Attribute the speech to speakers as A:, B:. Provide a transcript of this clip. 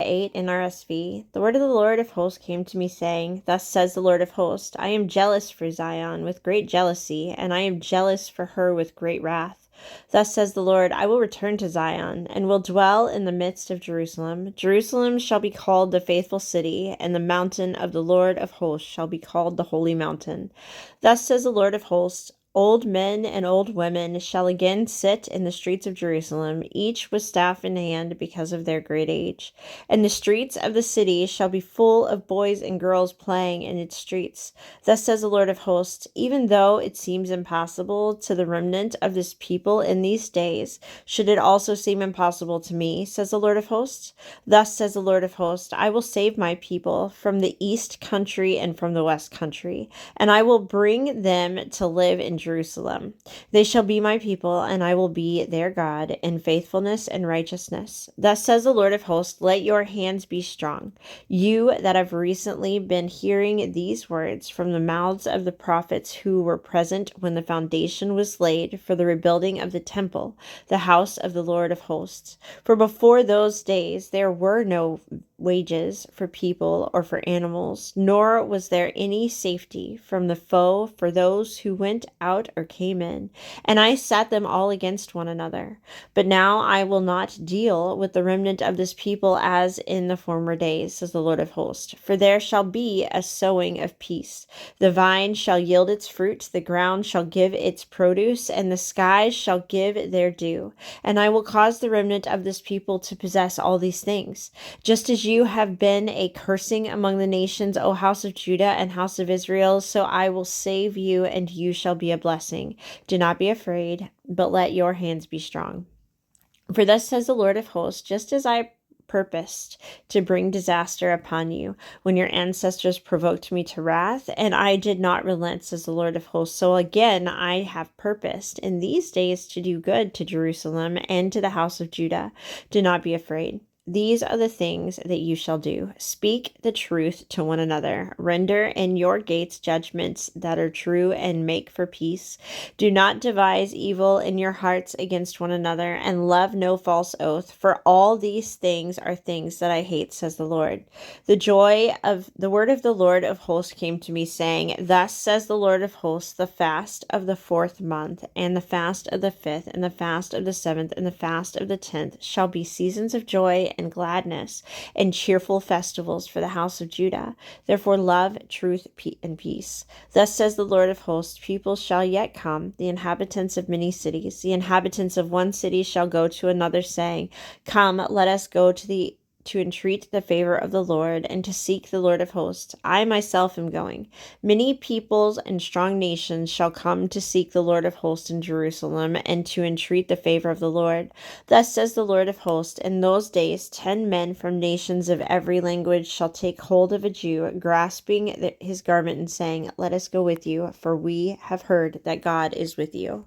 A: 8 NRSV. The word of the Lord of hosts came to me, saying, Thus says the Lord of hosts, I am jealous for Zion with great jealousy, and I am jealous for her with great wrath. Thus says the Lord, I will return to Zion, and will dwell in the midst of Jerusalem. Jerusalem shall be called the faithful city, and the mountain of the Lord of hosts shall be called the holy mountain. Thus says the Lord of hosts, Old men and old women shall again sit in the streets of Jerusalem, each with staff in hand because of their great age. And the streets of the city shall be full of boys and girls playing in its streets. Thus says the Lord of hosts, even though it seems impossible to the remnant of this people in these days, should it also seem impossible to me, says the Lord of hosts? Thus says the Lord of hosts, I will save my people from the east country and from the west country, and I will bring them to live in Jerusalem. They shall be my people, and I will be their God in faithfulness and righteousness. Thus says the Lord of hosts, let your hands be strong. You that have recently been hearing these words from the mouths of the prophets who were present when the foundation was laid for the rebuilding of the temple, the house of the Lord of hosts. For before those days there were no wages for people or for animals, nor was there any safety from the foe for those who went out or came in, and I set them all against one another. But now I will not deal with the remnant of this people as in the former days, says the Lord of hosts, for there shall be a sowing of peace. The vine shall yield its fruit, the ground shall give its produce, and the skies shall give their due. And I will cause the remnant of this people to possess all these things. Just as you have been a cursing among the nations, O house of Judah and house of Israel, so I will save you, and you shall be a blessing. Do not be afraid, but let your hands be strong. For thus says the Lord of hosts, just as I purposed to bring disaster upon you when your ancestors provoked me to wrath, and I did not relent, says the Lord of hosts. So again I have purposed in these days to do good to Jerusalem and to the house of Judah. Do not be afraid. These are the things that you shall do. Speak the truth to one another. Render in your gates judgments that are true, and make for peace. Do not devise evil in your hearts against one another, and love no false oath. For all these things are things that I hate, says the Lord. The word of the Lord of hosts came to me, saying, Thus says the Lord of hosts, the fast of the 4th month, and the fast of the 5th, and the fast of the 7th, and the fast of the 10th shall be seasons of joy and gladness, and cheerful festivals for the house of Judah. Therefore love, truth, and peace. Thus says the Lord of hosts, people shall yet come, the inhabitants of many cities. The inhabitants of one city shall go to another, saying, Come, let us go to entreat the favor of the Lord, and to seek the Lord of hosts. I myself am going. Many peoples and strong nations shall come to seek the Lord of hosts in Jerusalem, and to entreat the favor of the Lord. Thus says the Lord of hosts, in those days 10 men from nations of every language shall take hold of a Jew, grasping his garment and saying, Let us go with you, for we have heard that God is with you.